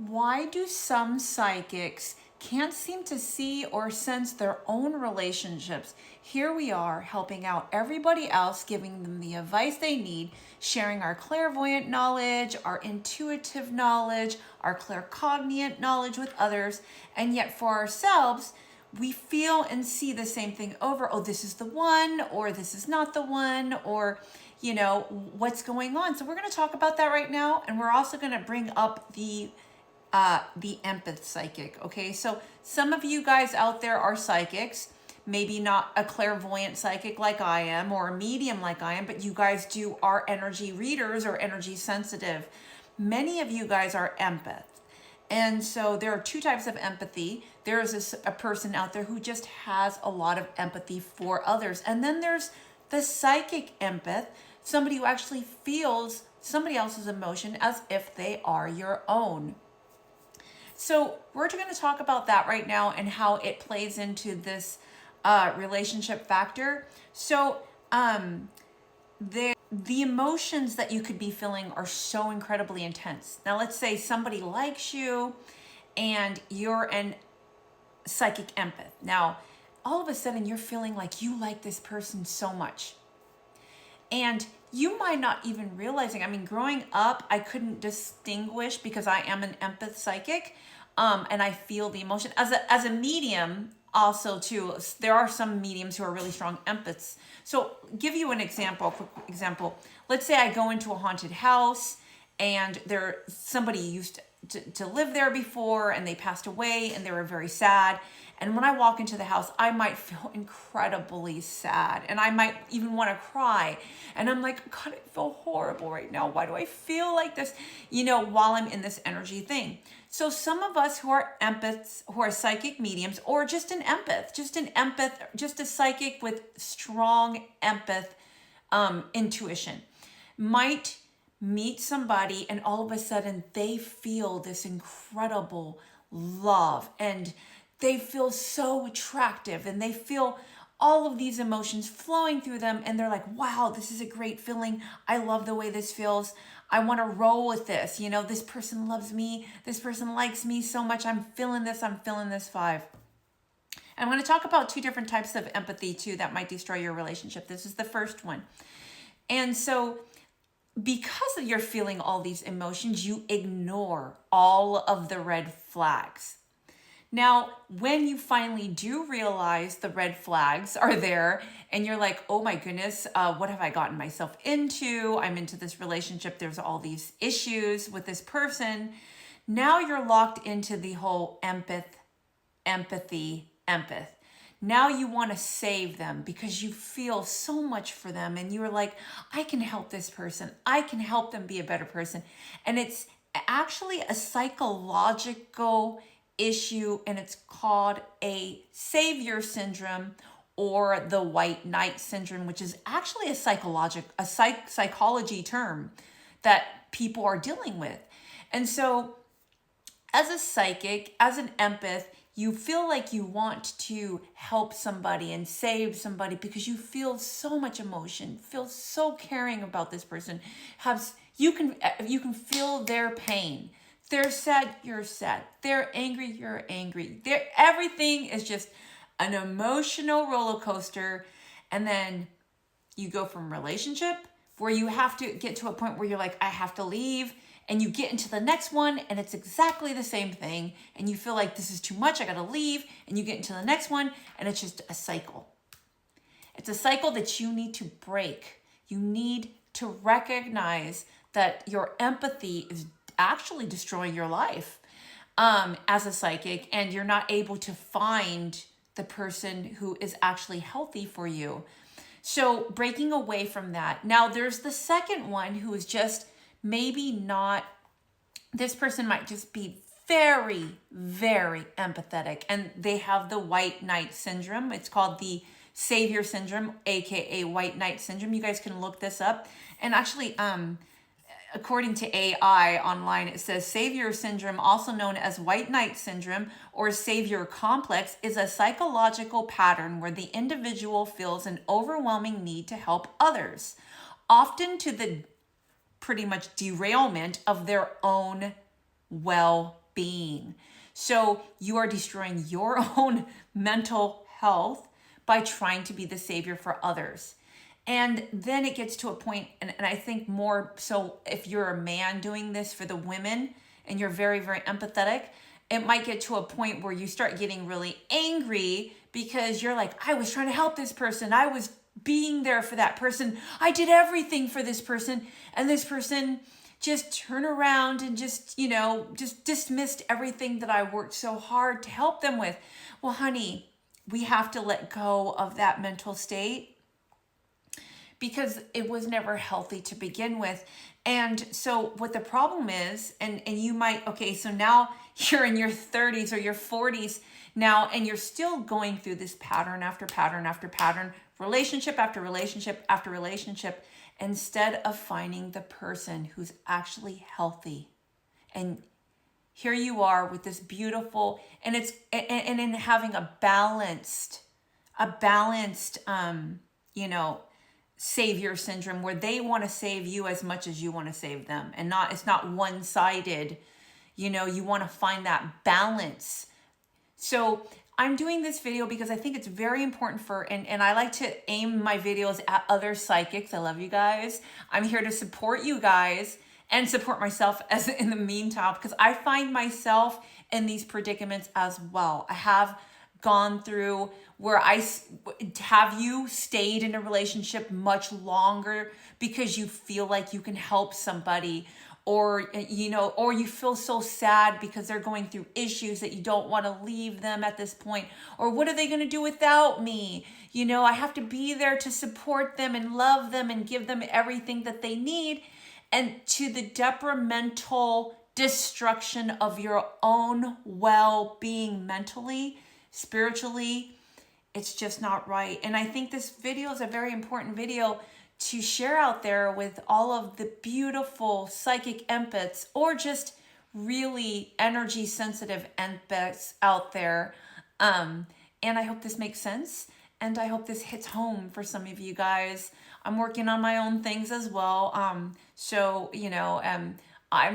Why do some psychics can't seem to see or sense their own relationships? Here we are helping out everybody else, giving them the advice they need, sharing our clairvoyant knowledge, our intuitive knowledge, our claircognient knowledge with others, and yet for ourselves, we feel and see the same thing over. Oh, this is the one, or this is not the one, or what's going on. So we're going to talk about that right now, and we're also going to bring up the empath psychic. Okay, so some of you guys out there are psychics, maybe not a clairvoyant psychic like I am or a medium like I am, but you guys are energy readers or energy sensitive. Many of you guys are empath. And so there are two types of empathy. There is a person out there who just has a lot of empathy for others. And then there's the psychic empath, somebody who actually feels somebody else's emotion as if they are your own. So we're going to talk about that right now and how it plays into this relationship factor. So the emotions that you could be feeling are so incredibly intense. Now let's say somebody likes you and you're an psychic empath. Now all of a sudden you're feeling like you like this person so much. And you might not even realizing, growing up, I couldn't distinguish because I am an empath psychic, and I feel the emotion. As a medium, also too, there are some mediums who are really strong empaths. So give you an example, a quick example. Let's say I go into a haunted house and somebody used to live there before and they passed away and they were very sad. And when I walk into the house, I might feel incredibly sad and I might even want to cry. And I'm like, God, I feel horrible right now. Why do I feel like this? While I'm in this energy thing. So some of us who are empaths, who are psychic mediums, or just an empath, just a psychic with strong empath intuition, might meet somebody and all of a sudden they feel this incredible love and they feel so attractive and they feel all of these emotions flowing through them and they're like, wow, this is a great feeling. I love the way this feels. I want to roll with this. This person loves me. This person likes me so much. I'm feeling this vibe. And I'm going to talk about two different types of empathy too that might destroy your relationship. This is the first one. And so because you're feeling all these emotions, you ignore all of the red flags. Now, when you finally do realize the red flags are there and you're like, oh my goodness, what have I gotten myself into? I'm into this relationship. There's all these issues with this person. Now you're locked into the whole empath. Now you want to save them because you feel so much for them and you're like, I can help this person. I can help them be a better person. And it's actually a psychological issue and it's called a savior syndrome or the white knight syndrome, which is actually a psychology term that people are dealing with. And so as a psychic, as an empath, you feel like you want to help somebody and save somebody because you feel so much emotion, feel so caring about this person. You can feel their pain. They're sad, you're sad. They're angry, you're angry. Everything is just an emotional roller coaster. And then you go from relationship where you have to get to a point where you're like, I have to leave. And you get into the next one and it's exactly the same thing. And you feel like this is too much, I gotta leave. And you get into the next one and it's just a cycle. It's a cycle that you need to break. You need to recognize that your empathy is actually destroying your life as a psychic and you're not able to find the person who is actually healthy for you. So breaking away from that. Now there's the second one who is just maybe not, this person might just be very, very empathetic and they have the white knight syndrome. It's called the savior syndrome, aka white knight syndrome. You guys can look this up. And actually, according to AI online, it says savior syndrome, also known as white knight syndrome or savior complex, is a psychological pattern where the individual feels an overwhelming need to help others, often to the pretty much derailment of their own well-being. being. So you are destroying your own mental health by trying to be the savior for others. And then it gets to a point, and I think more so if you're a man doing this for the women and you're very, very empathetic, it might get to a point where you start getting really angry because you're like, I was trying to help this person. I was being there for that person. I did everything for this person. And this person just turned around and just dismissed everything that I worked so hard to help them with. Well, honey, we have to let go of that mental state because it was never healthy to begin with. And so what the problem is, and you might, okay, so now you're in your 30s or your 40s now, and you're still going through this pattern after pattern after pattern, relationship after relationship after relationship, instead of finding the person who's actually healthy. And here you are with this beautiful, and in having a balanced, savior syndrome where they want to save you as much as you want to save them, and it's not one-sided. You want to find that balance. So I'm doing this video because I think it's very important and I like to aim my videos at other psychics. I love you guys. I'm here to support you guys and support myself as in the meantime, because I find myself in these predicaments as well. I have gone through where have you stayed in a relationship much longer because you feel like you can help somebody, or you feel so sad because they're going through issues that you don't want to leave them at this point, or what are they going to do without me? I have to be there to support them and love them and give them everything that they need, and to the detrimental destruction of your own well-being mentally, spiritually. It's just not right. And I think this video is a very important video to share out there with all of the beautiful psychic empaths, or just really energy sensitive empaths out there. And I hope this makes sense. And I hope this hits home for some of you guys. I'm working on my own things as well. I'm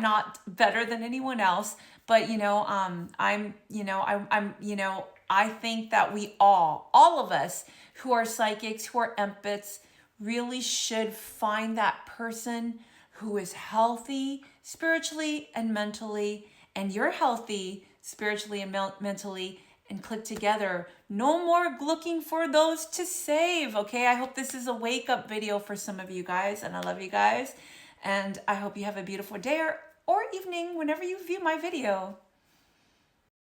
not better than anyone else, but I think that we all of us who are psychics, who are empaths, really should find that person who is healthy spiritually and mentally, and you're healthy spiritually and mentally, and click together. No more looking for those to save, okay? I hope this is a wake-up video for some of you guys, and I love you guys, and I hope you have a beautiful day or evening whenever you view my video.